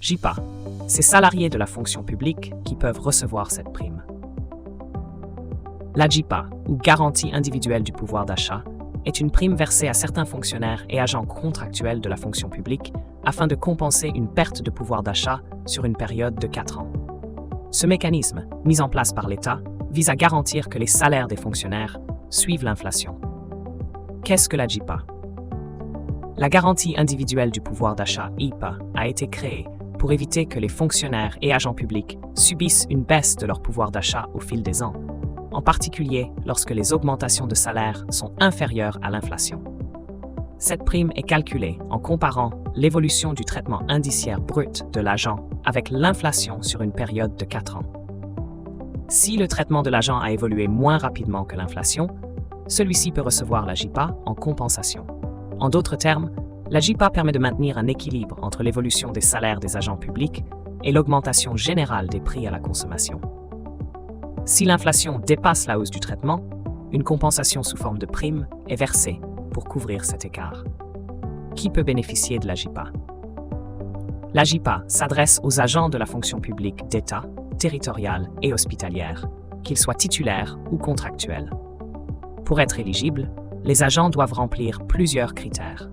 JIPA, ces salariés de la fonction publique qui peuvent recevoir cette prime. La JIPA, ou garantie individuelle du pouvoir d'achat, est une prime versée à certains fonctionnaires et agents contractuels de la fonction publique afin de compenser une perte de pouvoir d'achat sur une période de 4 ans. Ce mécanisme, mis en place par l'État, vise à garantir que les salaires des fonctionnaires suivent l'inflation. Qu'est-ce que la JIPA? La garantie individuelle du pouvoir d'achat (IPA) a été créée pour éviter que les fonctionnaires et agents publics subissent une baisse de leur pouvoir d'achat au fil des ans, en particulier lorsque les augmentations de salaire sont inférieures à l'inflation. Cette prime est calculée en comparant l'évolution du traitement indiciaire brut de l'agent avec l'inflation sur une période de 4 ans. Si le traitement de l'agent a évolué moins rapidement que l'inflation, celui-ci peut recevoir la JIPA en compensation. En d'autres termes, la JIPA permet de maintenir un équilibre entre l'évolution des salaires des agents publics et l'augmentation générale des prix à la consommation. Si l'inflation dépasse la hausse du traitement, une compensation sous forme de prime est versée pour couvrir cet écart. Qui peut bénéficier de la JIPA? La JIPA s'adresse aux agents de la fonction publique d'État, territoriale et hospitalière, qu'ils soient titulaires ou contractuels. Pour être éligibles, les agents doivent remplir plusieurs critères.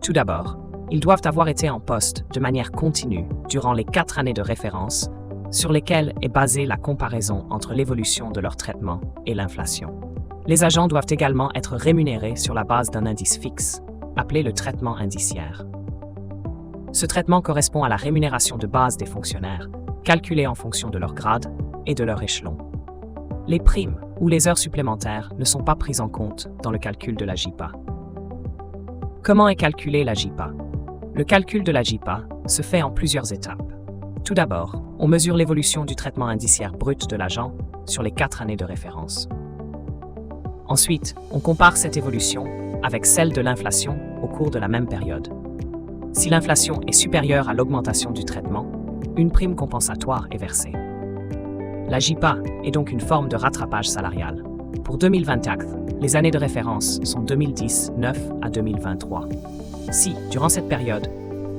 Tout d'abord, ils doivent avoir été en poste de manière continue durant les 4 années de référence sur lesquelles est basée la comparaison entre l'évolution de leur traitement et l'inflation. Les agents doivent également être rémunérés sur la base d'un indice fixe, appelé le traitement indiciaire. Ce traitement correspond à la rémunération de base des fonctionnaires, calculée en fonction de leur grade et de leur échelon. Les primes ou les heures supplémentaires ne sont pas prises en compte dans le calcul de la JIPA. Comment est calculée la JIPA? Le calcul de la JIPA se fait en plusieurs étapes. Tout d'abord, on mesure l'évolution du traitement indiciaire brut de l'agent sur les 4 années de référence. Ensuite, on compare cette évolution avec celle de l'inflation au cours de la même période. Si l'inflation est supérieure à l'augmentation du traitement, une prime compensatoire est versée. La JIPA est donc une forme de rattrapage salarial. Pour 2024, les années de référence sont 2019 à 2023. Si, durant cette période,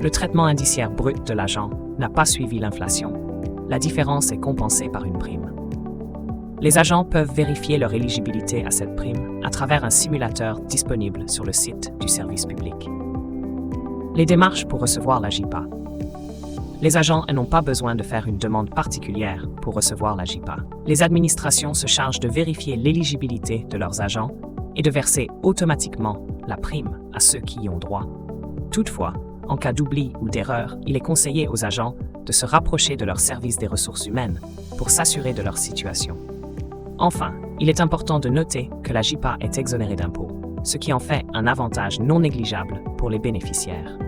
le traitement indiciaire brut de l'agent n'a pas suivi l'inflation, la différence est compensée par une prime. Les agents peuvent vérifier leur éligibilité à cette prime à travers un simulateur disponible sur le site du service public. Les démarches pour recevoir la JIPA. Les agents n'ont pas besoin de faire une demande particulière pour recevoir la JIPA. Les administrations se chargent de vérifier l'éligibilité de leurs agents et de verser automatiquement la prime à ceux qui y ont droit. Toutefois, en cas d'oubli ou d'erreur, il est conseillé aux agents de se rapprocher de leur service des ressources humaines pour s'assurer de leur situation. Enfin, il est important de noter que la JIPA est exonérée d'impôts, ce qui en fait un avantage non négligeable pour les bénéficiaires.